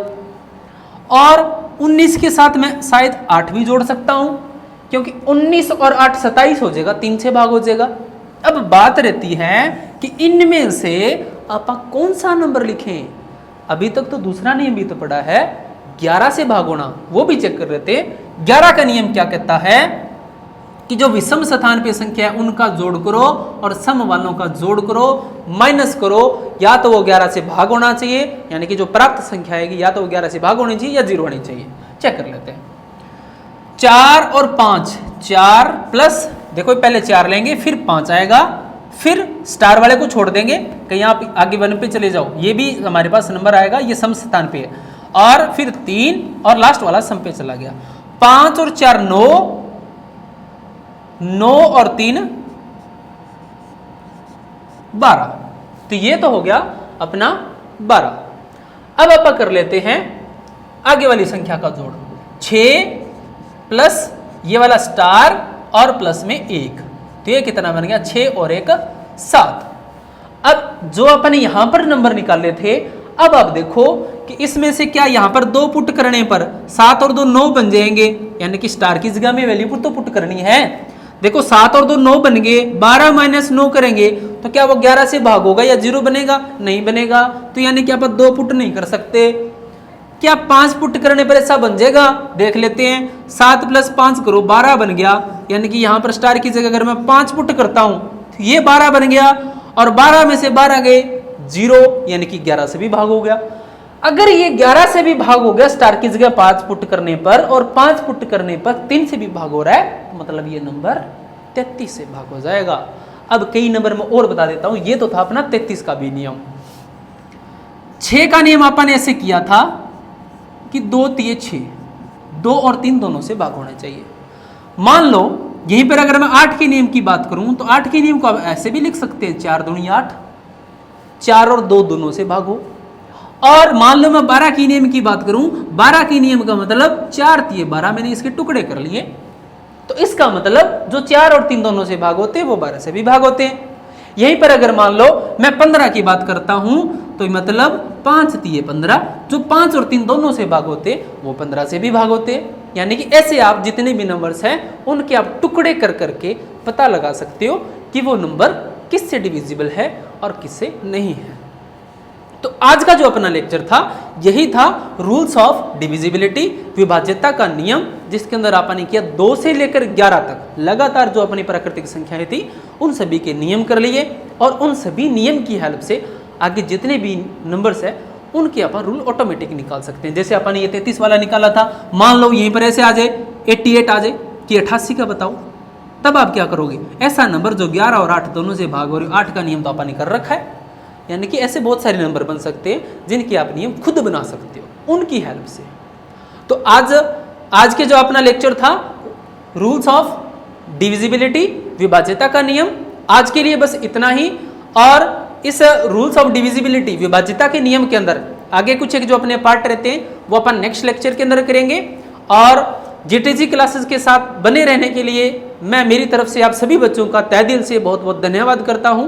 और 19 के साथ मैं शायद 8 भी जोड़ सकता हूं, क्योंकि 19 और 8 27 हो जाएगा, 3 से भाग हो जाएगा। अब बात रहती है कि इनमें से आप कौन सा नंबर लिखें। अभी तक तो दूसरा नियम भी तो पड़ा है 11 से भाग होना, वो भी चेक कर लेते हैं। 11 का नियम क्या कहता है कि जो विषम स्थान पे संख्या है उनका जोड़ करो और सम वालों का जोड़ करो, माइनस करो, या तो वो 11 से भाग होना चाहिए, यानी कि जो प्राप्त संख्या है या तो वो 11 से भाग होनी चाहिए या 0 होनी चाहिए। चेक कर लेते हैं। 4 और 5, 4 प्लस, देखो पहले 4 लेंगे फिर 5 आएगा, फिर स्टार वाले को छोड़ देंगे, कहीं आप आगे 1 पे चले जाओ, ये भी हमारे पास नंबर आएगा, ये सम स्थान पे है, और फिर 3 और लास्ट वाला सम पे चला गया। 5 और 4 9, 9 और 3 12, तो ये तो हो गया अपना 12। अब आप कर लेते हैं आगे वाली संख्या का जोड़, 6 प्लस ये वाला स्टार और प्लस में 1, तो ये कितना बन गया 6 और 1 7। अब जो अपन यहां पर नंबर निकाले थे, अब आप देखो कि इसमें से क्या यहाँ पर 2 पुट करने पर 7 और 2 9 बन जाएंगे, यानी कि स्टार की जगह में वैल्यू तो पुट करनी है। देखो 7 और 2 9 बन गए, 12 माइनस 9 करेंगे तो क्या वो 11 से भाग होगा या 0 बनेगा? नहीं बनेगा। तो यानी कि आप 2 पुट नहीं कर सकते। क्या 5 पुट करने पर ऐसा बन जाएगा? देख लेते हैं। 7 प्लस 5 करो 12 बन गया, यानी कि यहाँ पर स्टार की जगह अगर मैं 5 पुट करता हूं तो ये 12 बन गया, और 12 में से 12 गए 0, यानी कि 11 से भी भाग हो गया। अगर ये 11 से भी भाग हो गया स्टार की जगह 5 पुट करने पर, और 5 पुट करने पर 3 से भी भाग हो रहा है, तो मतलब ये नंबर 33 से भाग हो जाएगा। अब कई नंबर में और बता देता हूं। ये तो था अपना 33 का भी नियम। 6 का नियम अपन ने ऐसे किया था कि 2 3 6, 2 और 3 दोनों से भाग होना चाहिए। मान लो यहीं पर अगर मैं 8 के नियम की बात करूं तो 8 के नियम को आप ऐसे भी लिख सकते हैं, 4 दूनी 8, 4 और 2 दोनों से भागो। और मान लो मैं 12 की नियम की बात करूं, 12 की नियम का मतलब 4 3 12, मैंने इसके टुकड़े कर लिए, तो इसका मतलब जो 4 और 3 दोनों से भाग होते हैं वो 12 से भी भाग होते हैं। यहीं पर अगर मान लो मैं 15 की बात करता हूं तो मतलब 5 3 15, जो 5 और 3 दोनों से भाग होते वो 15 से भी भाग होते। यानी कि ऐसे आप जितने भी नंबर्स हैं उनके आप टुकड़े कर करके पता लगा सकते हो कि वो नंबर किससे डिविजिबल है और किससे नहीं है। तो आज का जो अपना लेक्चर था यही था रूल्स ऑफ डिविजिबिलिटी, विभाज्यता का नियम, जिसके अंदर आपने किया 2 से लेकर 11 तक लगातार जो अपनी प्राकृतिक संख्याएं थी उन सभी के नियम कर लिए, और उन सभी नियम की हेल्प से आगे जितने भी नंबर्स है उनके अपन रूल ऑटोमेटिक निकाल सकते हैं। जैसे अपन ने ये 33 वाला निकाला था, मान लो यहीं पर ऐसे आ जाए 88 आ जाए कि 88 का बताओ, तब आप क्या करोगे? ऐसा नंबर जो 11 और 8 दोनों से भाग हो रही, 8 का नियम तो अपन ने कर रखा है, यानी कि ऐसे बहुत सारे नंबर बन सकते हैं जिनके आप नियम खुद बना सकते हो उनकी हेल्प से। तो आज के जो अपना लेक्चर था रूल्स ऑफ डिविजिबिलिटी, विभाज्यता का नियम, आज के लिए बस इतना ही। और इस रूल्स ऑफ डिविजिबिलिटी, विभाज्यता के नियम के अंदर आगे कुछ एक जो अपने पार्ट रहते हैं वो अपन नेक्स्ट लेक्चर के अंदर करेंगे। और जीटीजी क्लासेस के साथ बने रहने के लिए मैं मेरी तरफ से आप सभी बच्चों का तहे दिल से बहुत बहुत धन्यवाद करता हूं।